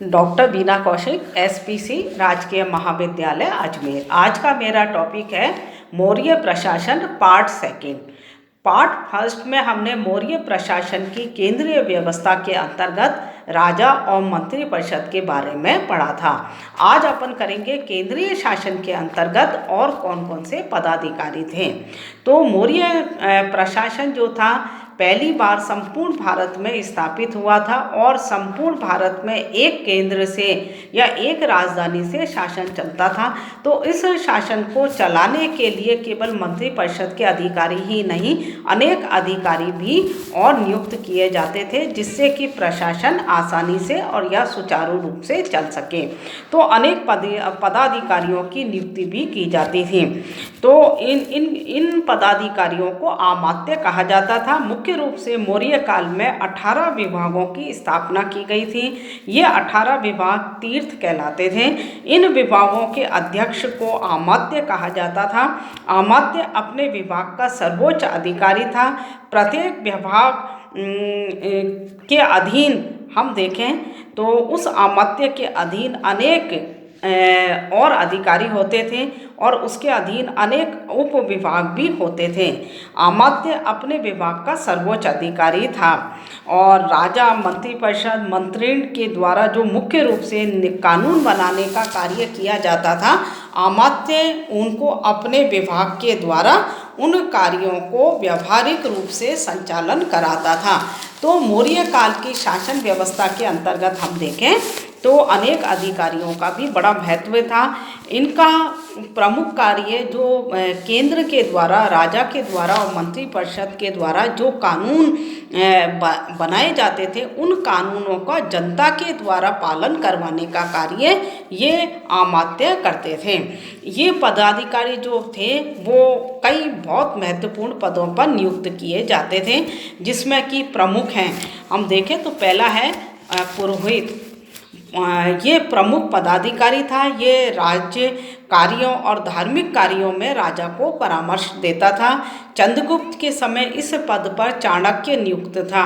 Doctor बीना Kaushik, SPC राजकीय महाविद्यालय अजमेर। आज का मेरा टॉपिक है मौर्य प्रशासन पार्ट सेकंड। पार्ट फर्स्ट में हमने मौर्य प्रशासन की केंद्रीय व्यवस्था के अंतर्गत राजा और मंत्री परिषद के बारे में पढ़ा था। आज अपन करेंगे केंद्रीय शासन के अंतर्गत और कौन कौन से पदाधिकारी थे। तो मौर्य प्रशासन जो था पहली बार संपूर्ण भारत में स्थापित हुआ था और संपूर्ण भारत में एक केंद्र से या एक राजधानी से शासन चलता था। तो इस शासन को चलाने के लिए केवल मंत्रिपरिषद के अधिकारी ही नहीं, अनेक अधिकारी भी और नियुक्त किए जाते थे, जिससे कि प्रशासन आसानी से और या सुचारू रूप से चल सके। तो अनेक पदाधिकारियों की नियुक्ति भी की जाती थी। तो इन पदाधिकारियों को अमात्य कहा जाता था। मुख्य रूप से मौर्य काल में 18 विभागों की स्थापना की गई थी। ये 18 विभाग तीर्थ कहलाते थे। इन विभागों के अध्यक्ष को अमात्य कहा जाता था। अमात्य अपने विभाग का सर्वोच्च अधिकारी था। प्रत्येक विभाग के अधीन हम देखें तो उस अमात्य के अधीन अनेक और अधिकारी होते थे और उसके अधीन अनेक उप विभाग भी होते थे। अमात्य अपने विभाग का सर्वोच्च अधिकारी था और राजा, मंत्रिपरिषद, मंत्रिण के द्वारा जो मुख्य रूप से कानून बनाने का कार्य किया जाता था, अमात्य उनको अपने विभाग के द्वारा उन कार्यों को व्यावहारिक रूप से संचालन कराता था। तो मौर्य काल की शासन व्यवस्था के अंतर्गत हम देखें तो अनेक अधिकारियों का भी बड़ा महत्व था। इनका प्रमुख कार्य जो केंद्र के द्वारा, राजा के द्वारा और मंत्रिपरिषद के द्वारा जो कानून बनाए जाते थे, उन कानूनों का जनता के द्वारा पालन करवाने का कार्य ये अमात्य करते थे। ये पदाधिकारी जो थे वो कई बहुत महत्वपूर्ण पदों पर नियुक्त किए जाते थे, जिसमें कि प्रमुख हैं। हम देखें तो पहला है पुरोहित। ये प्रमुख पदाधिकारी था। ये राज्य कार्यों और धार्मिक कार्यों में राजा को परामर्श देता था। चंद्रगुप्त के समय इस पद पर चाणक्य नियुक्त था।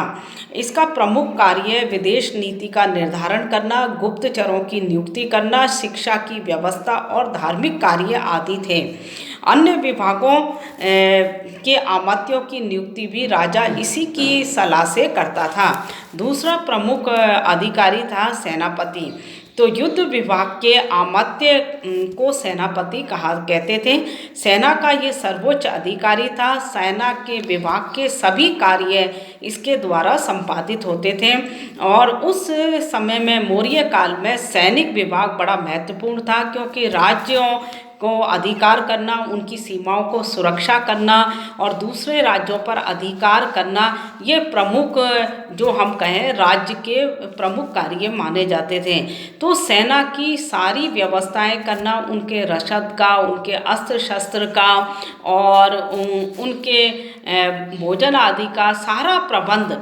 इसका प्रमुख कार्य विदेश नीति का निर्धारण करना, गुप्तचरों की नियुक्ति करना, शिक्षा की व्यवस्था और धार्मिक कार्य आदि थे। अन्य विभागों के अमात्यों की नियुक्ति भी राजा इसी की सलाह से करता था। दूसरा प्रमुख अधिकारी था सेनापति। तो युद्ध विभाग के अमात्य को सेनापति कहते थे। सेना का ये सर्वोच्च अधिकारी था। सेना के विभाग के सभी कार्य इसके द्वारा संपादित होते थे और उस समय में मौर्य काल में सैनिक विभाग बड़ा महत्वपूर्ण था, क्योंकि राज्यों को अधिकार करना, उनकी सीमाओं को सुरक्षा करना और दूसरे राज्यों पर अधिकार करना, ये प्रमुख जो हम कहें राज्य के प्रमुख कार्य माने जाते थे। तो सेना की सारी व्यवस्थाएं करना, उनके रसद का, उनके अस्त्र शस्त्र का और उनके भोजन आदि का सारा प्रबंध,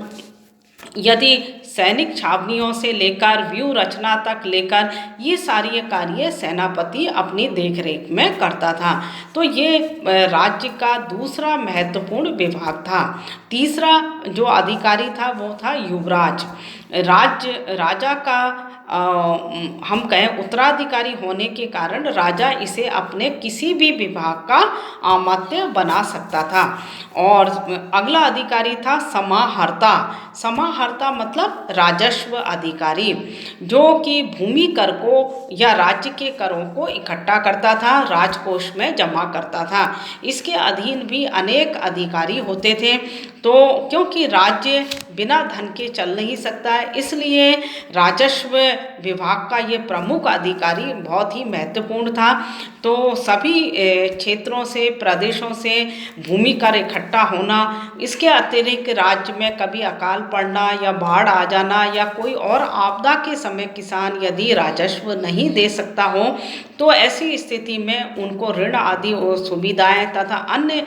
यदि सैनिक छावनियों से लेकर व्यूह रचना तक लेकर ये सारी कार्य सेनापति अपनी देखरेख में करता था। तो ये राज्य का दूसरा महत्वपूर्ण विभाग था। तीसरा जो अधिकारी था वो था युवराज। राजा का हम कहें उत्तराधिकारी होने के कारण राजा इसे अपने किसी भी विभाग का अमात्य बना सकता था। और अगला अधिकारी था समाहर्ता। समाहर्ता मतलब राजस्व अधिकारी, जो कि भूमि कर को या राज्य के करों को इकट्ठा करता था, राजकोष में जमा करता था। इसके अधीन भी अनेक अधिकारी होते थे। तो क्योंकि राज्य बिना धन के चल नहीं सकता है, इसलिए राजस्व विभाग का ये प्रमुख अधिकारी बहुत ही महत्वपूर्ण था। तो सभी क्षेत्रों से, प्रदेशों से भूमि कर इकट्ठा होना, इसके अतिरिक्त राज्य में कभी अकाल पड़ना या बाढ़ आ जाना या कोई और आपदा के समय किसान यदि राजस्व नहीं दे सकता हो, तो ऐसी स्थिति में उनको ऋण आदि और सुविधाएं तथा अन्य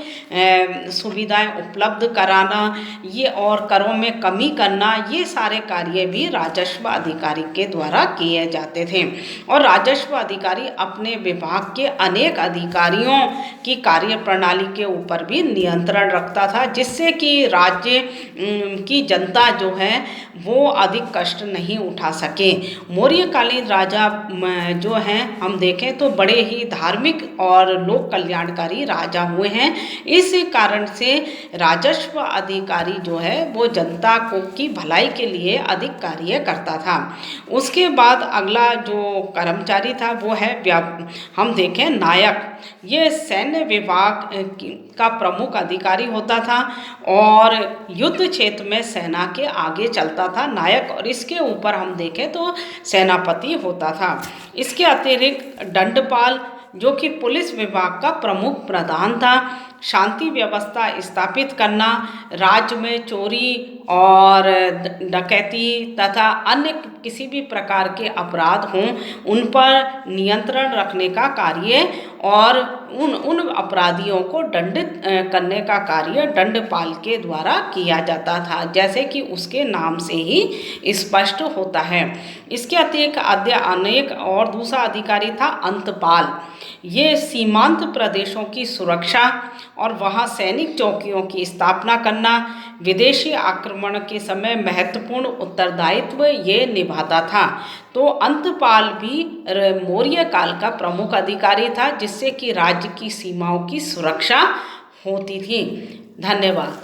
सुविधाएं उपलब्ध कराना, ये और करों में कमी करना, ये सारे कार्य भी राजस्व अधिकारी के द्वारा द्वारा किए जाते थे। और राजस्व अधिकारी अपने विभाग के अनेक अधिकारियों की कार्य प्रणाली के ऊपर भी नियंत्रण रखता था, जिससे कि राज्य की जनता जो है वो अधिक कष्ट नहीं उठा सके। मौर्यकालीन राजा जो हैं हम देखें तो बड़े ही धार्मिक और लोक कल्याणकारी राजा हुए हैं। इस कारण से राजस्व अधिकारी जो है वो जनता को की भलाई के लिए अधिक कार्य करता था। उसके बाद अगला जो कर्मचारी था वो है हम देखें नायक। ये सैन्य विभाग का प्रमुख अधिकारी होता था और युद्ध क्षेत्र में सेना के आगे चलता था नायक, और इसके ऊपर हम देखें तो सेनापति होता था। इसके अतिरिक्त दंडपाल जो कि पुलिस विभाग का प्रमुख प्रधान था, शांति व्यवस्था स्थापित करना, राज्य में चोरी और डकैती तथा अन्य किसी भी प्रकार के अपराध हों उन पर नियंत्रण रखने का कार्य और उन अपराधियों को दंडित करने का कार्य दंडपाल के द्वारा किया जाता था, जैसे कि उसके नाम से ही स्पष्ट होता है। इसके अतिरिक्त अनेक और दूसरा अधिकारी था अंतपाल। ये सीमांत प्रदेशों की सुरक्षा और वहाँ सैनिक चौकियों की स्थापना करना, विदेशी आक्रमण के समय महत्वपूर्ण उत्तरदायित्व ये निभाता था। तो अंतपाल भी मौर्य काल का प्रमुख अधिकारी था, जिससे कि राज्य की सीमाओं की सुरक्षा होती थी। धन्यवाद।